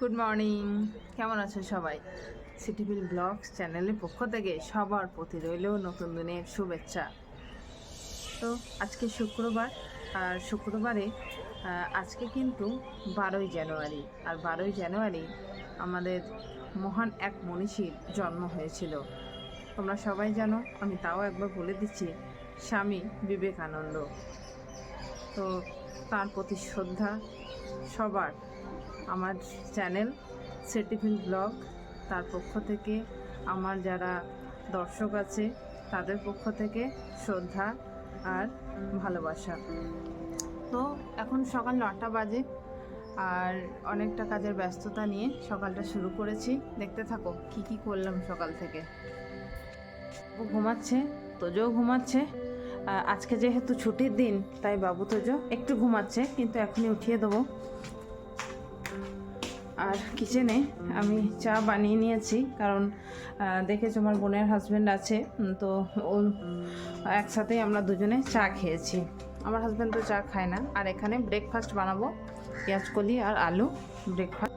Good morning, কেমন আছো সবাই? সিটিভিল ব্লগস চ্যানেলের পক্ষ থেকে সবার প্রতি রইল নতুন দিনের শুভেচ্ছা। তো আজকে শুক্রবার, আর শুক্রবারে আজকে কিন্তু 12ই জানুয়ারি, আর 12ই জানুয়ারি আমাদের মহান এক মনীষীর জন্ম হয়েছিল। তোমরা সবাই জানো, আমি তাও একবার বলে দিচ্ছি, স্বামী বিবেকানন্দ। তো তার প্রতি শ্রদ্ধা সবার। আমার চ্যানেল সিটিভিল ব্লগ তার পক্ষ থেকে, আমার যারা দর্শক আছে তাদের পক্ষ থেকে শ্রদ্ধা আর ভালোবাসা। তো এখন সকাল 9টা বাজে, আর অনেকটা কাজের ব্যস্ততা নিয়ে সকালটা শুরু করেছি। দেখতে থাকো কি কি করলাম সকাল থেকে। ও ঘুমাচ্ছে, তোজও ঘুমাচ্ছে। আজকে যেহেতু ছুটির দিন তাই বাবু তোজো একটু ঘুমাচ্ছে, কিন্তু এখনই উঠিয়ে দেবো। আর কিচেনে আমি চা বানিয়ে নিয়েছি, কারণ দেখেছো আমার বোনের হাজব্যান্ড আছে, তো ও একসাথেই আমরা দুজনে চা খেয়েছি। আমার হাজব্যান্ড তো চা খায় না। আর এখানে ব্রেকফাস্ট বানাবো, পেঁয়াজকলি আর আলু ব্রেকফাস্ট।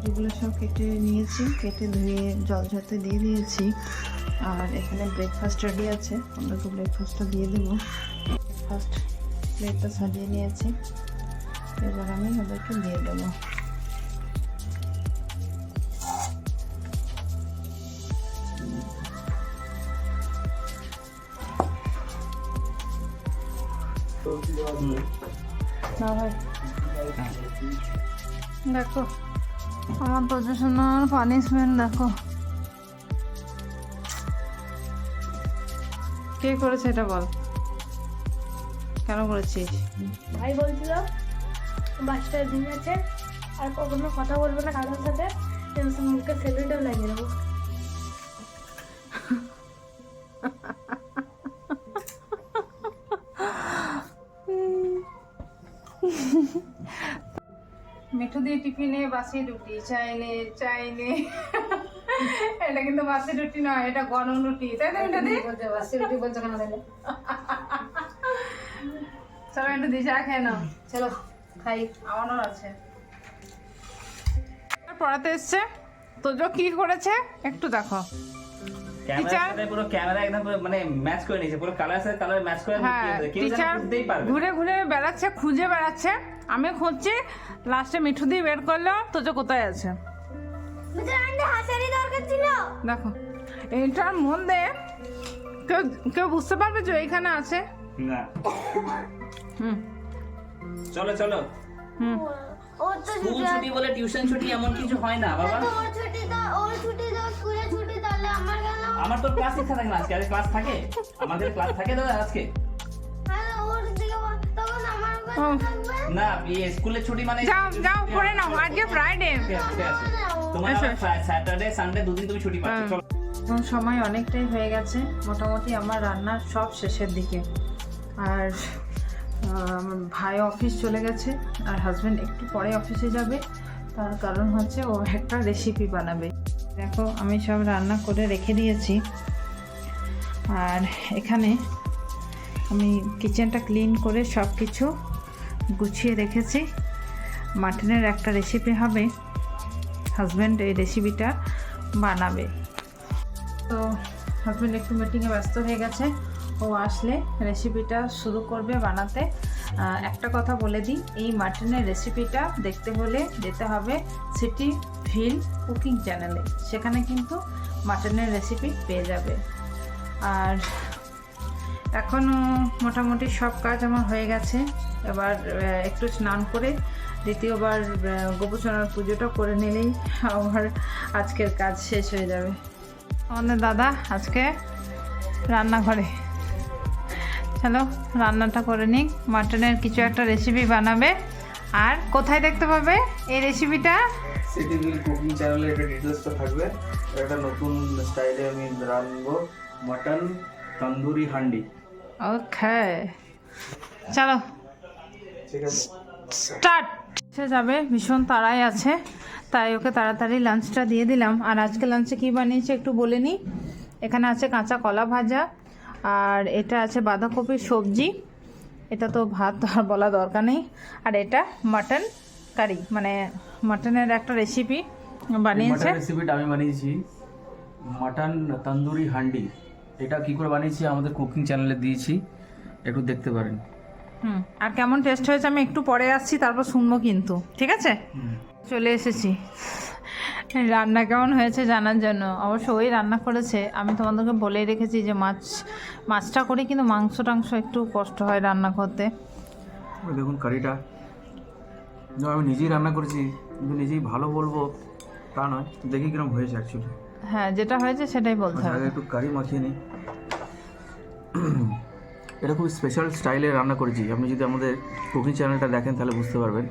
যেগুলো সব কেটে নিয়েছি, কেটে ধুয়ে জল ঝরতে দিয়ে দিয়েছি। আর এখানে ব্রেকফাস্ট রেডি আছে, আমরা তো ব্রেকফাস্টটা দিয়ে দেবো। ব্রেকফাস্ট প্লেটটা সাজিয়ে নিয়েছি, এবার আমি ওদেরকে দিয়ে দেবো। না ভাই, দেখো আমার প্রশাসনার পানিশমেন্ট দেখো। কে করেছে এটা বল, কেন করেছিস? ভাই বলছিল বাসটায় দিন আছে আর কখনো কথা বলবো না কারোর সাথে, মুখে সেলুটও লাগিয়ে দেবো। মিঠু দিয়ে টিফিনে বাসি রুটি চাইনে চাইনে। এটা কিন্তু বাসি রুটি নয়, এটা গরম রুটি, তাই না মিঠু দি? বাসি রুটি বলছো কেন তাহলে? চলো একটু দিয়ে চা খেয়ে নাও। চলো খাই। আমারও আছে। পড়াতে এসছে, তোজো কি করেছে একটু দেখো। পুরো ক্যামেরা একদম মানে ম্যাচ করে নিয়েছে, পুরো কালার সাথে কালার ম্যাচ করে টিচার ঘুরে ঘুরে বেড়াচ্ছে, খুঁজে বেড়াচ্ছে। আমি খুঁজছি, লাস্টে মিঠু দিয়ে বের করলো তোজো কোথায় আছে। দেখো এইটার মধ্যে কেউ কেউ বুঝতে পারবে যে এইখানে আছে না। হুম চলো চলো, হুম স্কুল ছুটি বলে টিউশন ছুটি এমন কিছু হয় না বাবা। আমার তো ক্লাস ইচ্ছা থাকে না আজকে। ক্লাস থাকে, আমাদের ক্লাস থাকে দাদা আজকে। না স্কুলের ছুটি মানে যাও যাও পড়ে নাও, আজকে ফ্রাইডে। তোমার স্যাটারডে সানডে দুদিন তুমি ছুটি পাচ্ছ। চলো, এখন সময় অনেকটাই হয়ে গেছে, মোটামুটি আমার রান্নার সব শেষের দিকে। আর আমার ভাই অফিস চলে গেছে, আর হাজব্যান্ড একটু পরে অফিসে যাবে। তার কারণ হচ্ছে ও একটা রেসিপি বানাবে। দেখো আমি সব রান্না করে রেখে দিয়েছি। আর এখানে আমি কিচেনটা ক্লিন করে সব কিছু গুছিয়ে রেখেছি। মাটনের একটা রেসিপি হবে, হাজব্যান্ড এই রেসিপিটা বানাবে। তো হাজব্যান্ড একটু মিটিংয়ে ব্যস্ত হয়ে গেছে, ও আসলে রেসিপিটা শুরু করবে বানাতে। একটা কথা বলে দিই, এই মাটনের রেসিপিটা দেখতে হলে যেতে হবে সিটিভিল কুকিং চ্যানেলে, সেখানে কিন্তু মাটনের রেসিপি পেয়ে যাবে। আর এখনও মোটামুটি সব কাজ আমার হয়ে গেছে। এবার একটু স্নান করে দ্বিতীয়বার গোপুচনার পুজোটা করে নিলেই আমার আজকের কাজ শেষ হয়ে যাবে। আমাদের দাদা আজকে রান্নাঘরে, চলো রান্নাটা করে নিই। মাটনের কিছু একটা রেসিপি বানাবে। আর কোথায় দেখতে পাবে এই রেসিপিটা? সিটি বিল কুকিং চ্যানেলে এটা ডিটেলসটা থাকবে। একটা নতুন স্টাইলে আমি রান্নবো মাটন তন্দুরি হান্ডি। ওকে, চলো ঠিক আছে, স্টার্ট। সে যাবে, ভীষণ তাড়াই আছে, তাই ওকে তাড়াতাড়ি লাঞ্চটা দিয়ে দিলাম। আর আজকে লাঞ্চে কী বানিয়েছি একটু বলে নিই। এখানে আছে কাঁচা কলা ভাজা, আর এটা আছে বাঁধাকপির সবজি, এটা তো ভাত আর বলা দরকার নেই। আর এটা মাটন কারি, মানে মাটনের একটা রেসিপি বানিয়েছে। রেসিপিটা আমি বানিয়েছি মাটন তন্দুরি হান্ডি। এটা কি করে বানিয়েছি আমাদের কুকিং চ্যানেলে দিয়েছি, একটু দেখতে পারেন। আর কেমন টেস্ট হয়েছে আমি একটু পরে আসছি, তারপর শুনবো কিন্তু, ঠিক আছে? চলে এসেছি রান্না কেমন হয়েছে জানার জন্য। অবশ্য ওই রান্না করেছে, আমি তোমাদেরকে বলেই রেখেছি যে মাছটা করি, কিন্তু মাংস টাংস একটু কষ্ট হয় রান্না করতে। দেখুন কারিটা আমি নিজেই রান্না করেছি, কিন্তু নিজেই ভালো বলবো তা নয়, দেখি কিরকম হয়েছে অ্যাকচুয়ালি। হ্যাঁ, যেটা হয়েছে সেটাই বলতে হবে। আগে একটু কারি মাখিয়ে নিই। এটা খুব স্পেশাল স্টাইলে রান্না করেছি। আপনি যদি আমাদের কুকিং চ্যানেলটা দেখেন তাহলে বুঝতে পারবেন।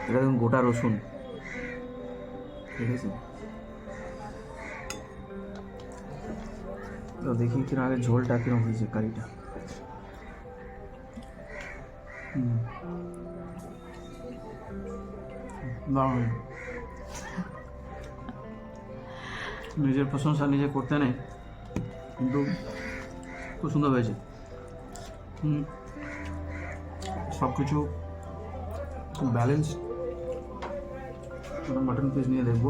এটা দেখুন গোটা রসুন, ঠিক আছে? তো দেখি কিরকম আগে ঝোলটা কিরকম হয়েছে কারিটা। দারুণ। নিজের প্রশংসা নিজে করতে নেই, কিন্তু খুব সুন্দর হয়েছে। সব কিছু খুব ব্যালেন্স। মাটন পিস নিয়ে দেখবো,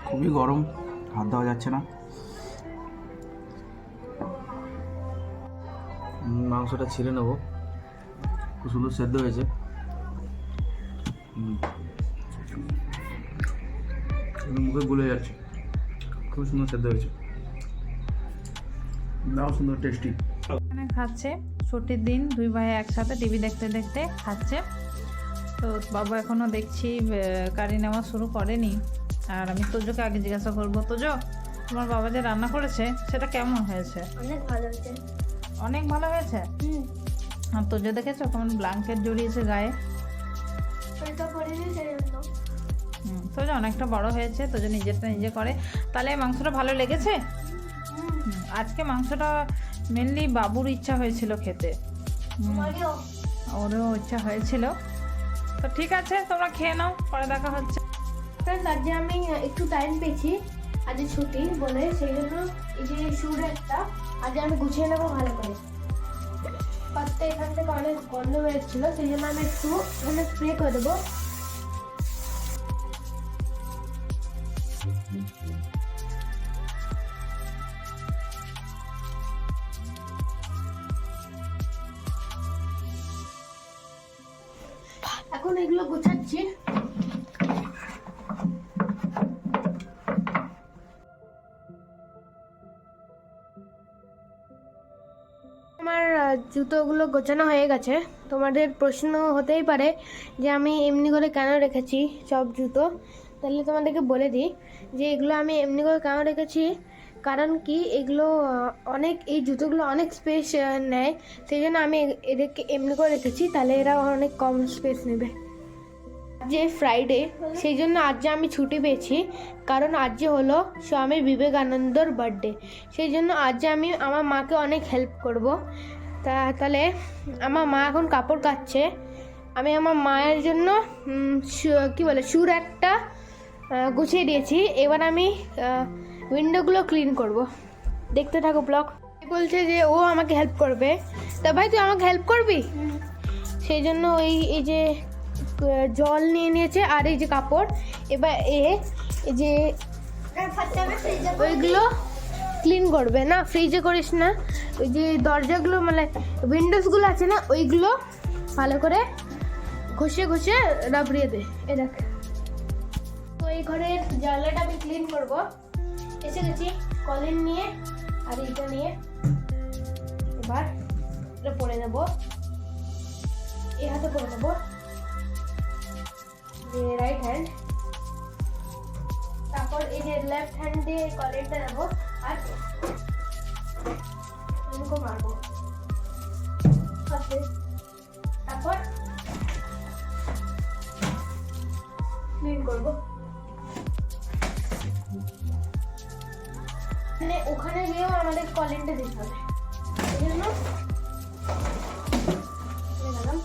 খুবই গরম, হাত দেওয়া যাচ্ছে না। মাংসটা ছিঁড়ে নেবো, খুব সুন্দর সেদ্ধ হয়েছে। মুখে গুলে যাচ্ছে, খুব সুন্দর সেদ্ধ হয়েছে, নাও সুন্দর টেস্টি। এখানে খাচ্ছে, ছুটির দিন দুই ভাই একসাথে টিভি দেখতে দেখতে খাচ্ছে। তো বাবু এখনও দেখছি কারি নেওয়া শুরু করেনি। আর আমি তোজোকে আগে জিজ্ঞাসা করবো, তোজো তোমার বাবা যে রান্না করেছে সেটা কেমন হয়েছে? অনেক ভালো হয়েছে। অনেক ভালো হয়েছে। আর তোজো দেখেছো কেমন ব্ল্যাঙ্কেট জড়িয়েছে গায়ে? তোজো অনেকটা বড় হয়েছে, তোজো নিজেরটা নিজে করে। তাহলে মাংসটা ভালো লেগেছে? আজকে মাংসটা মেনলি বাবুর ইচ্ছা হয়েছিল খেতে, ওরও ইচ্ছা হয়েছিল। তো ঠিক আছে, তোমরা খেয়ে নাও, পরে দেখা হচ্ছে। আজকে আমি একটু টাইম পেয়েছি, আজ ছুটি বলে, সেই জন্য এই যে শুর একটা আজ আমি গুছিয়ে নেবো ভালো করে। পাতটা এখান থেকে অনেক গন্ধ বেরোচ্ছিল, সেই জন্য আমি একটু এখানে স্প্রে করে দেবো। এখন এগুলো গোছাচ্ছি। আমার জুতোগুলো গোছানো হয়ে গেছে। তোমাদের প্রশ্ন হতেই পারে যে আমি এমনি করে কেন রেখেছি সব জুতো। তাহলে তোমাদেরকে বলে দিই যে এগুলো আমি এমনি করে কেন রেখেছি, কারণ কি এগুলো এই জুতোগুলো অনেক স্পেস নেয়, সেই জন্য আমি এদেরকে এমনি করে রেখেছি, তাহলে এরা অনেক কম স্পেস নেবে। যে ফ্রাইডে, সেই জন্য আজ আমি ছুটি পেয়েছি, কারণ আজ হলো স্বামী বিবেকানন্দর বার্থডে। সেই জন্য আজ আমি আমার মাকে অনেক হেল্প করব। তাহলে আমার মা এখন কাপড় কাচ্ছে, আমি আমার মায়ের জন্য সুর একটা গুছিয়ে দিয়েছি। এবার আমি উইন্ডোগুলো ক্লিন করব। দেখতে থাকো ব্লগ। বলছে যে ও আমাকে হেল্প করবে, তা ভাই তুই আমাকে হেল্প করবি? সেই জন্য এই যে জল নিয়ে নিয়েছে আর এই যে কাপড়। এবার এই যে ওইগুলো ক্লিন করবে না, ফ্রিজে করিস না, ওই যে দরজাগুলো মানে উইন্ডোজগুলো আছে না, ওইগুলো ভালো করে ঘষে ঘষে রাবড়িয়ে দে। এ দেখ, তো এই ঘরের জানলাটা আমি ক্লিন করব। এসে গেছি কলিন নিয়ে। আর এইটা নিয়ে এবার এটা পরে নেবো, এই হাতে পরে নেবো, রাইট হ্যান্ড। তারপর এই যে লেফট হ্যান্ড দিয়ে কলারটা নেবো আর এরকম মারবো হাতে। তারপর ক্লিন করবো, মানে ওখানে গিয়েও আমাদের কলিংটা দিতে হবে, এই জন্য গেলাম।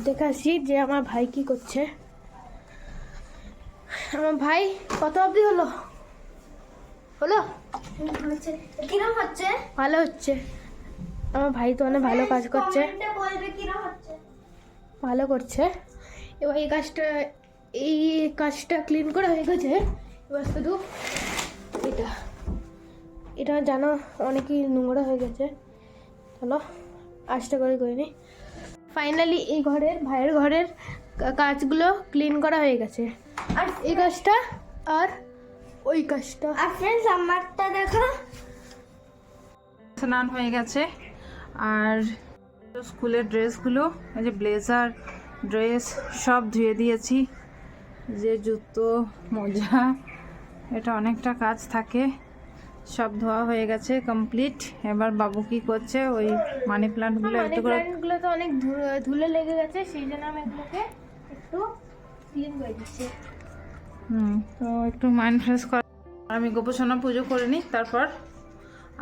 দেখাচ্ছি যে আমার ভাই কি করছে। আমার ভাই কত অবধি হলো? কিরম হচ্ছে? ভালো হচ্ছে। আমার ভাই তো অনেক ভালো কাজ করছে, কমেন্টে বলবে কিরম হচ্ছে। ভালো করছে। এবার এই কাজটা ক্লিন করা হয়ে গেছে। এবার শুধু এটা জানো অনেকই নোংরা হয়ে গেছে, চলো আস্তে করে নি। ফাইনালি এই ভাইয়ের ঘরের কাজগুলো ক্লিন করা হয়ে গেছে, আর এই কাজটা আর ওই কাজটা। আর ফ্রেন্ডস আমারটা দেখো, স্নান হয়ে গেছে। আর স্কুলের ড্রেসগুলো, এই যে ব্লেজার ড্রেস সব ধুয়ে দিয়েছি, যে জুতো মোজা, এটা অনেকটা কাজ থাকে, সব ধোয়া হয়ে গেছে কমপ্লিট। এবার বাবু কি করছে, ওই মানি প্লান্টগুলো একটু করে, প্ল্যান্টগুলো তো অনেক ধুলে লেগে গেছে, সেই জন্য আমি এগুলোকে একটু ক্লিন করে দিচ্ছি। তো একটু মাইন্ড ফ্রেশ কর। আমি গোপোষণা পুজো করে নিই, তারপর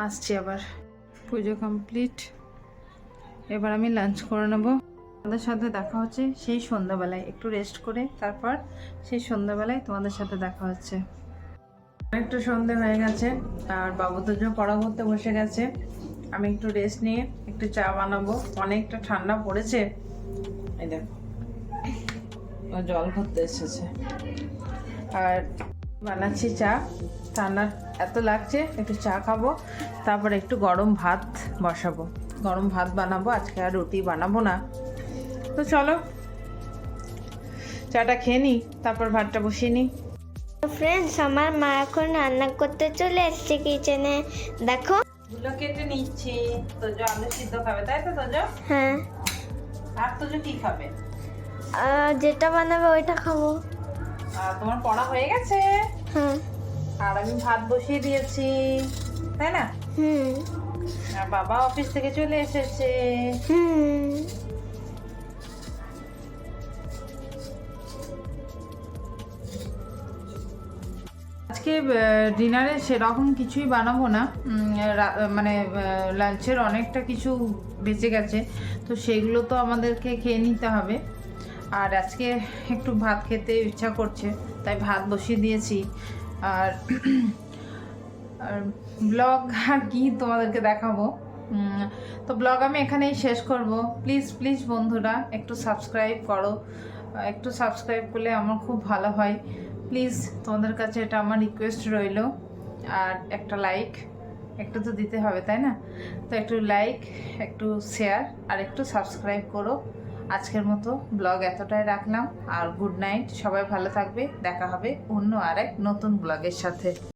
আসছি আবার। পুজো কমপ্লিট, এবার আমি লাঞ্চ করে নেবো। তোমাদের সাথে দেখা হচ্ছে সেই সন্ধ্যাবেলায়, একটু রেস্ট করে তারপর সেই সন্ধ্যাবেলায় তোমাদের সাথে দেখা হচ্ছে। অনেকটা সন্ধ্যে হয়ে গেছে আর বাবু তো যে পড়া করতে বসে গেছে। আমি একটু রেস্ট নিয়ে একটু চা বানাবো, অনেকটা ঠান্ডা পড়েছে। এই দেখো ও জল ভরতে এসেছে, আর বানাচ্ছি চা। ঠান্ডা এত লাগছে, একটু চা খাবো, তারপর একটু গরম ভাত বসাবো, গরম ভাত বানাবো। আজকে আর রুটি বানাবো না। তো চলো চাটা খেয়ে নিই, তারপর ভাতটা বসিয়ে নিই। ফ্রেন্ডস আমার মা এখন রান্না করতে চলে এসেছে কিচেনে, দেখো। এগুলো কেটে নিচ্ছি। তোজো আলু সিদ্ধ খাবে, তাই তো তোজো? হ্যাঁ, আর তোজো কি খাবে? যেটা বানাবে ওইটা খাবো। তোমার পড়া হয়ে গেছে? হ্যাঁ। আর আমি ভাত বসিয়ে দিয়েছি, তাই না? আর বাবা অফিস থেকে চলে এসেছে। আজকে ডিনারে সেরকম কিছুই বানাবো না, মানে লাঞ্চের অনেকটা কিছু বেঁচে গেছে, তো সেগুলো তো আমাদেরকে খেয়ে নিতে হবে। আর আজকে একটু ভাত খেতে ইচ্ছা করছে, তাই ভাত বসিয়ে দিয়েছি। আর ব্লগ আর কি তোমাদেরকে দেখাবো। তো ব্লগ আমি এখানেই শেষ করব। প্লিজ প্লিজ বন্ধুরা একটু সাবস্ক্রাইব করো, একটু সাবস্ক্রাইব করলে আমার খুব ভালো হয়। প্লিজ তোমাদের কাছে এটা আমার রিকোয়েস্ট রইল। আর একটা লাইক একটু তো দিতে হবে, তাই না? তো একটু লাইক, একটু শেয়ার আর একটু সাবস্ক্রাইব করো। আজকের মতো ব্লগ এতটাই রাখলাম। আর গুড নাইট, সবাই ভালো থাকবে। দেখা হবে অন্য আরেক নতুন ব্লগের সাথে।